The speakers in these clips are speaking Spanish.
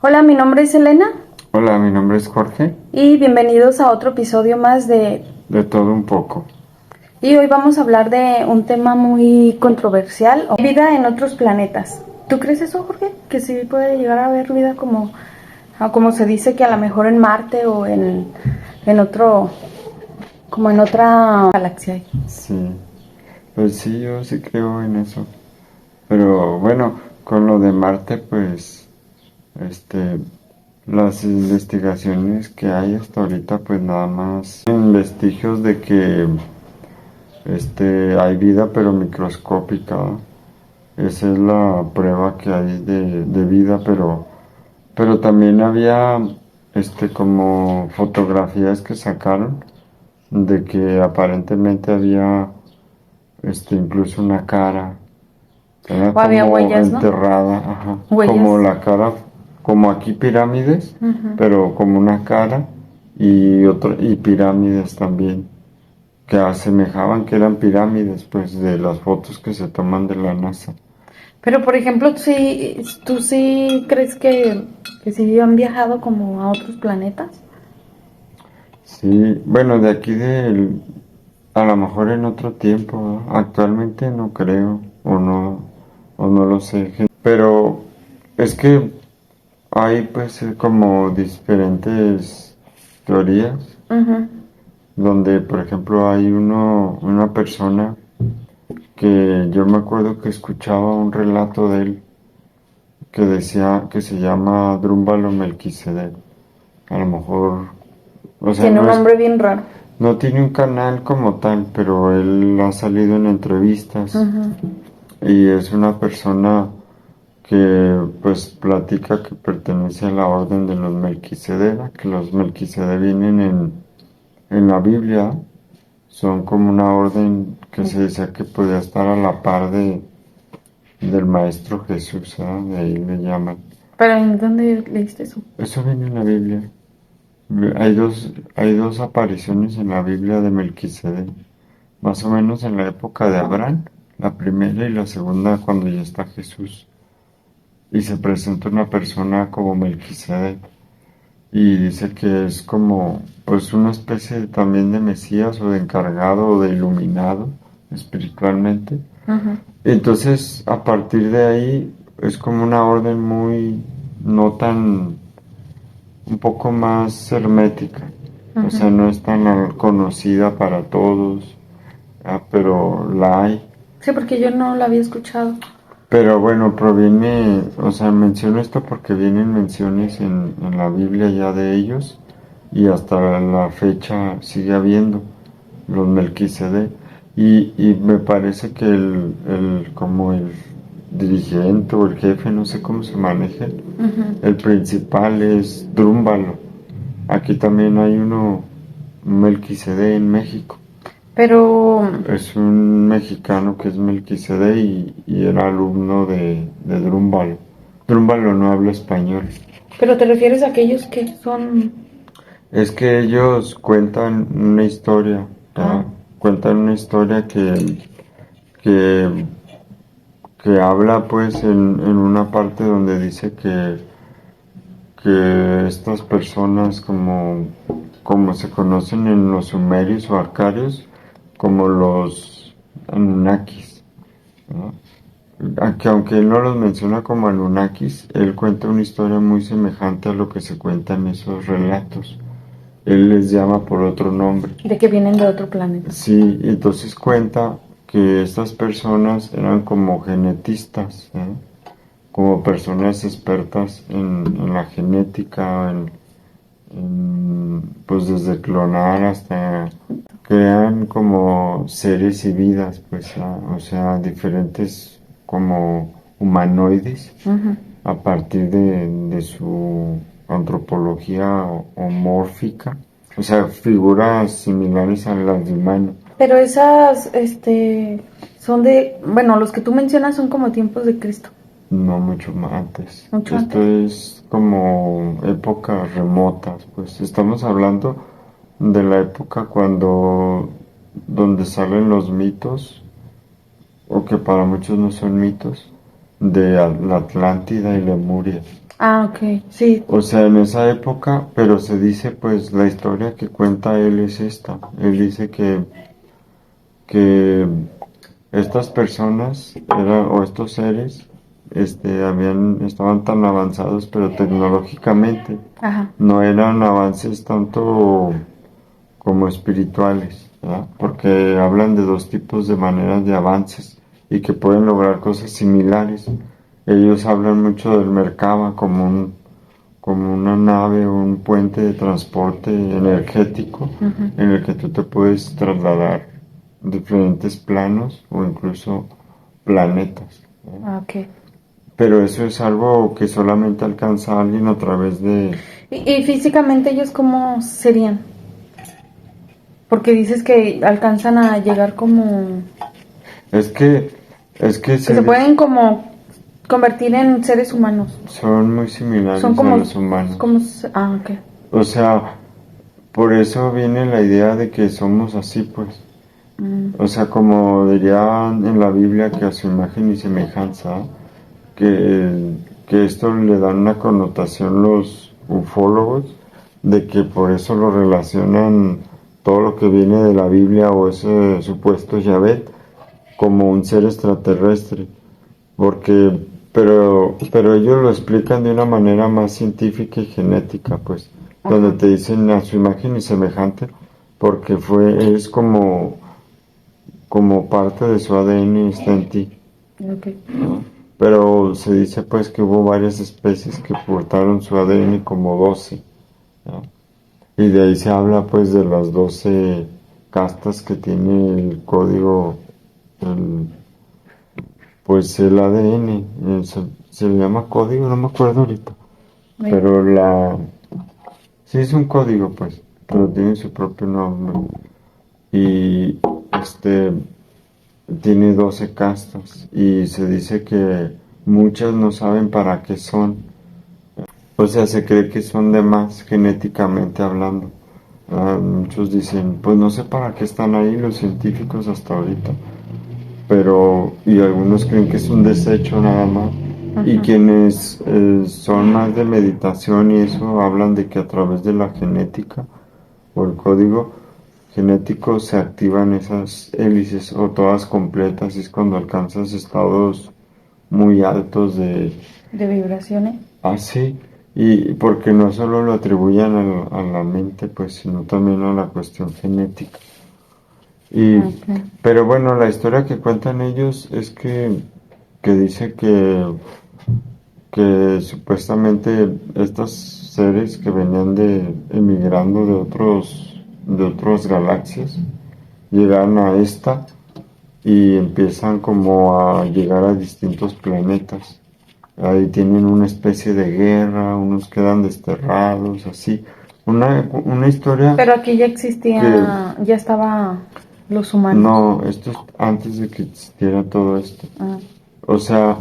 Hola, mi nombre es Elena Hola, mi nombre es Jorge, y bienvenidos a otro episodio más de... de todo un poco. Y hoy vamos a hablar de un tema muy controversial, vida en otros planetas. ¿Tú crees eso, Jorge? Que sí puede llegar a haber vida como se dice que a lo mejor en Marte o en otro, como en otra galaxia. Sí, pues sí, yo sí creo en eso. Pero bueno, con lo de Marte, pues, este, las investigaciones que hay hasta ahorita, pues nada más en vestigios de que, hay vida, pero microscópica, ¿no? Esa es la prueba que hay de vida, pero también había, como fotografías que sacaron de que aparentemente había incluso una cara, era O había como huellas, ¿no? enterrada, ajá, Huellas. como la cara, como aquí pirámides, pero como una cara y pirámides también, que asemejaban que eran pirámides, pues de las fotos que se toman de la NASA. Pero, por ejemplo, ¿tú sí crees que sí han viajado como a otros planetas? Sí, bueno, de aquí a lo mejor en otro tiempo, ¿no? Actualmente no creo, o no lo sé, pero es que hay pues como diferentes teorías, Ujú. donde por ejemplo hay una persona que yo me acuerdo que escuchaba un relato de él que decía que se llama Drúmbalo Melquisedec. A lo mejor, o sea, Tiene un nombre bien raro. no tiene un canal como tal, pero él ha salido en entrevistas Ujú. y es una persona que pues platica que pertenece a la orden de los Melquisedec, que los Melquisedec vienen en la Biblia, son como una orden que se decía que podía estar a la par del Maestro Jesús, ¿eh? De ahí le llaman. ¿Pero en dónde leíste eso? Eso viene en la Biblia. Hay dos apariciones en la Biblia de Melquisedec, más o menos en la época de Abraham, la primera y la segunda cuando ya está Jesús. Y se presenta una persona como Melquisedec y dice que es como pues una especie también de Mesías o de encargado o de iluminado espiritualmente. Ujú. Entonces a partir de ahí es como una orden muy no tan un poco más hermética, o Ujú. sea, no es tan conocida para todos, pero la hay. Sí, porque yo no la había escuchado. Pero bueno, proviene, o sea, menciono esto porque vienen menciones en la Biblia ya de ellos y hasta la fecha sigue habiendo los Melquisedec. Y me parece que como el dirigente o el jefe, no sé cómo se maneja, Ujú. el principal es Drúmbalo. Aquí también hay un Melquisedec en México. Pero, Es un mexicano que es Melquisedec y era alumno de Drúmbalo. Drúmbalo no habla español. pero te refieres a aquellos que son... Es que ellos cuentan una historia, Ah, ¿verdad? Cuentan una historia que, que habla pues en una parte donde dice que estas personas como se conocen en los sumerios o arcarios, como los Anunnakis, ¿no? Aunque él no los menciona como Anunnakis, él cuenta una historia muy semejante a lo que se cuenta en esos relatos. Él les llama por otro nombre. de que vienen de otro planeta. Sí, entonces cuenta que estas personas eran como genetistas, ¿eh? Como personas expertas en la genética, pues desde clonar hasta crean como seres y vidas, pues, o sea, diferentes como humanoides Ujú. a partir de su antropología homórfica, o sea, figuras similares a las de humano. Pero esas, son de... Bueno, los que tú mencionas son como tiempos de Cristo. No mucho más antes. Mucho Esto antes. es como épocas remotas, pues estamos hablando de la época donde salen los mitos, o que para muchos no son mitos, de la Atlántida y Lemuria. Ah, ok, sí. O sea, en esa época, pero se dice, pues, la historia que cuenta él es esta. Él dice que estas personas o estos seres, estaban tan avanzados, pero tecnológicamente Ajá. no eran avances tanto como espirituales, ¿verdad? Porque hablan de dos tipos de maneras de avances y que pueden lograr cosas similares. Ellos hablan mucho del Merkaba como una nave o un puente de transporte energético Ujú. en el que tú te puedes trasladar diferentes planos o incluso planetas, ¿no? Ah, ok. Pero eso es algo que solamente alcanza a alguien a través de... Y físicamente ellos cómo serían? Porque dices que alcanzan a llegar como... Es que, es que que se pueden como convertir en seres humanos. son muy Son similares a como... los humanos. como ah, ok. O sea, por eso viene la idea de que somos así, pues. Mm, O sea, como dirían en la Biblia, que a su imagen y semejanza, que esto le dan una connotación los ufólogos, de que por eso lo relacionan todo lo que viene de la Biblia o ese supuesto Yahvé como un ser extraterrestre, porque, pero ellos lo explican de una manera más científica y genética, pues, donde ajá. te dicen a su imagen y semejante, porque es como parte de su ADN está en ti, Ok. ¿no? Pero se dice pues que hubo varias especies que portaron su ADN como 12, ¿no? Y de ahí se habla pues de las 12 castas que tiene el código, el, pues el ADN, se le llama código, no me acuerdo ahorita, Bien. pero sí es un código pues, pero tiene su propio nombre. Y este, tiene 12 castas y se dice que muchas no saben para qué son. O sea, se cree que son de más genéticamente hablando. Muchos dicen, pues no sé para qué están ahí los científicos hasta ahorita. Y algunos creen que es un desecho nada más. Y Ajá. quienes son más de meditación y eso hablan de que a través de la genética o el código genético se activan esas hélices o todas completas y es cuando alcanzas estados muy altos de De vibraciones. así y porque no solo lo atribuyen a la mente pues sino también a la cuestión genética y Ok. pero bueno la historia que cuentan ellos es que dice que supuestamente estos seres que venían de emigrando de otras galaxias llegan a esta y empiezan como a llegar a distintos planetas. Ahí tienen una especie de guerra, unos quedan desterrados, así. Una historia Pero aquí ya que existía, ya estaba los humanos. no, esto es antes de que existiera todo esto. Ah, O sea,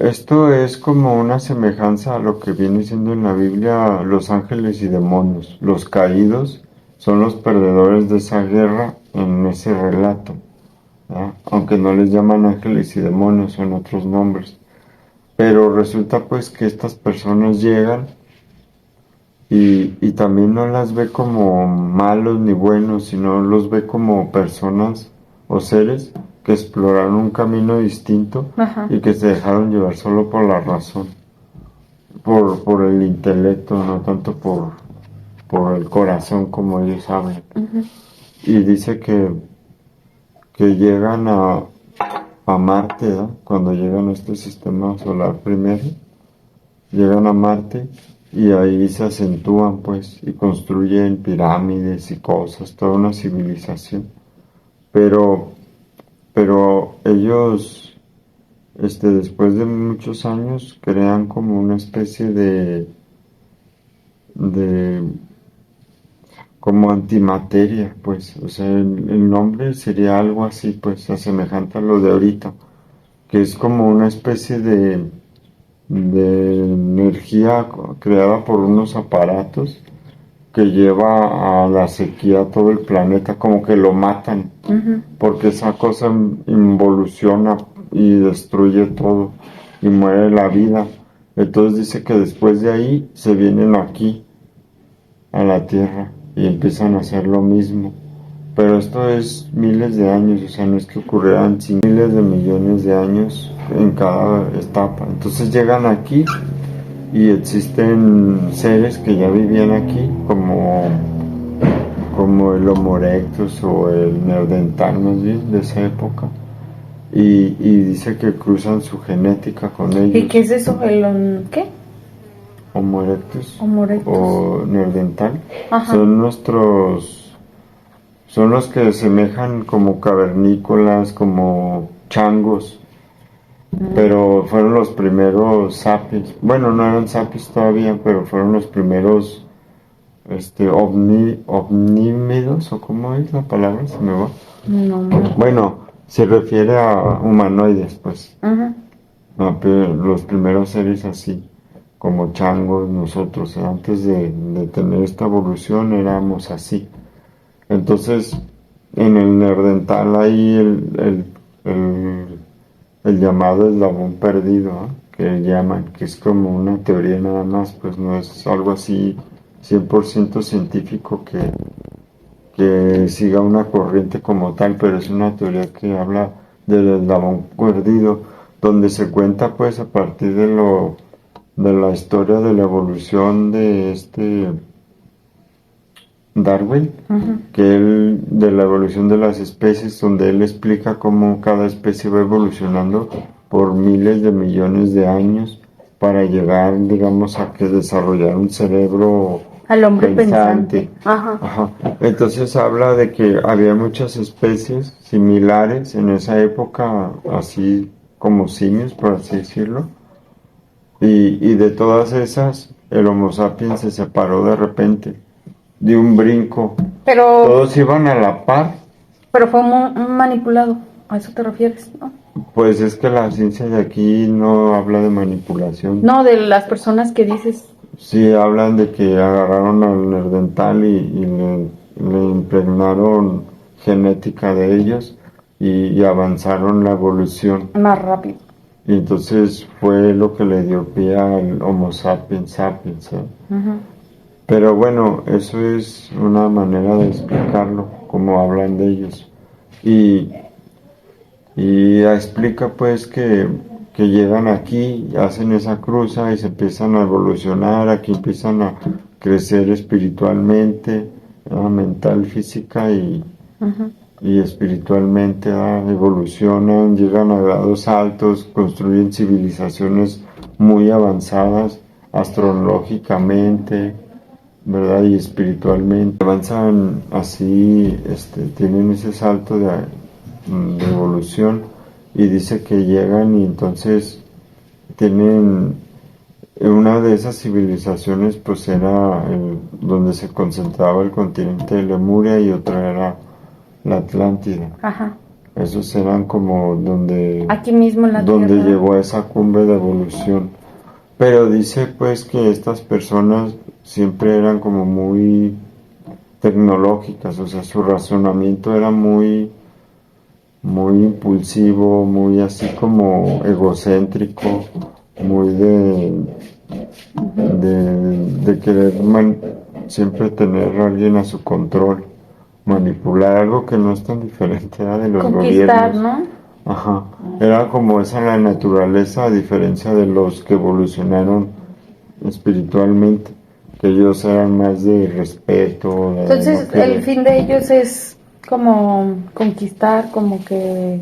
esto es como una semejanza a lo que viene siendo en la Biblia los ángeles y demonios. Los caídos son los perdedores de esa guerra en ese relato, ¿verdad? Aunque no les llaman ángeles y demonios, son otros nombres. Pero resulta pues que estas personas llegan y también no las ve como malos ni buenos, sino los ve como personas o seres que exploraron un camino distinto ajá. y que se dejaron llevar solo por la razón, por el intelecto, no tanto por el corazón como ellos hablan. Ujú. Y dice que llegan a Marte, ¿no? Cuando llegan a este sistema solar primero, llegan a Marte y ahí se acentúan pues y construyen pirámides y cosas, toda una civilización. Pero, pero ellos, después de muchos años, crean como una especie de como antimateria, pues, o sea, el nombre sería algo así, pues, asemejante a lo de ahorita, que es como una especie de energía creada por unos aparatos que lleva a la sequía a todo el planeta, como que lo matan, Ujú. porque esa cosa involuciona y destruye todo y muere la vida. Entonces dice que después de ahí se vienen aquí, a la Tierra, y empiezan a hacer lo mismo. Pero esto es miles de años, o sea, no es que ocurrieran miles de millones de años en cada etapa. Entonces llegan aquí y existen seres que ya vivían aquí, como el Homo erectus o el Neandertal más bien de esa época. Y dice que cruzan su genética con ellos. ¿Y qué es eso? ¿Qué? Homo erectus Homo erectus. o Neandertal. Ajá. Son los que se semejan como cavernícolas, como changos, pero fueron los primeros sapiens. Bueno, no eran sapiens todavía, pero fueron los primeros omnímidos, o cómo es la palabra, se me va. No. Bueno, se refiere a humanoides, pues. Ajá. Los primeros seres así, como changos, nosotros, antes de tener esta evolución éramos así. Entonces, en el Neandertal hay el llamado eslabón perdido, ¿eh? Que llaman, que es como una teoría nada más, pues no es algo así 100% científico que siga una corriente como tal, pero es una teoría que habla del eslabón perdido, donde se cuenta pues a partir de la historia de la evolución de Darwin, que él, de la evolución de las especies, donde él explica cómo cada especie va evolucionando por miles de millones de años para llegar, digamos, a que desarrollar un cerebro al hombre pensante. Ajá. Ajá. Entonces habla de que había muchas especies similares en esa época, así como simios, por así decirlo, y de todas esas, el Homo sapiens se separó de repente, de un brinco. Pero, Todos iban a la par. pero fue manipulado, ¿a eso te refieres, no? Pues es que la ciencia de aquí no habla de manipulación. No, de las personas que dices. Sí, hablan de que agarraron al Neandertal y le impregnaron genética de ellos y avanzaron la evolución. Más rápido. Y entonces fue lo que le dio pie al Homo sapiens sapiens, ¿eh? Pero bueno, eso es una manera de explicarlo, como hablan de ellos. Y explica pues que llegan aquí, hacen esa cruza y se empiezan a evolucionar, aquí empiezan a crecer espiritualmente, mental, física y espiritualmente, evolucionan, llegan a grados altos, construyen civilizaciones muy avanzadas astrológicamente, ¿verdad? Y espiritualmente. Avanzan así, tienen ese salto de evolución, y dice que llegan y entonces tienen una de esas civilizaciones, pues era donde se concentraba el continente de Lemuria, y otra era la Atlántida. Ajá. Esos eran como donde aquí mismo en la donde Tierra. llegó a esa cumbre de evolución. Pero dice pues que estas personas siempre eran como muy tecnológicas, o sea, su razonamiento era muy impulsivo, muy así como egocéntrico, muy de querer siempre tener a alguien a su control, manipular, algo que no es tan diferente de los conquistar, gobiernos. ¿no? Ajá, era como esa la naturaleza, a diferencia de los que evolucionaron espiritualmente, que ellos eran más de respeto. Entonces, el fin de ellos es como conquistar, como que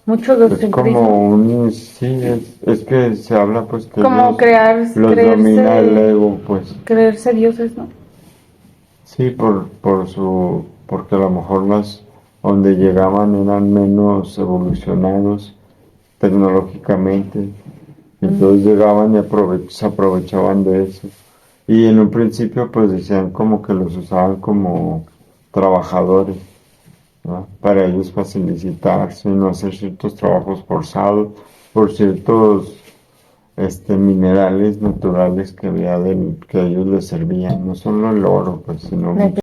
mucho es como sí, es que se habla pues que como los domina el ego, pues. Creerse dioses, ¿no? Sí, porque a lo mejor donde llegaban eran menos evolucionados tecnológicamente, entonces llegaban y se aprovechaban de eso. Y en un principio pues decían como que los usaban como trabajadores, ¿no? Para ellos facilitarse, no hacer ciertos trabajos forzados por ciertos minerales naturales que había que a ellos les servían, no solo el oro, pues, sino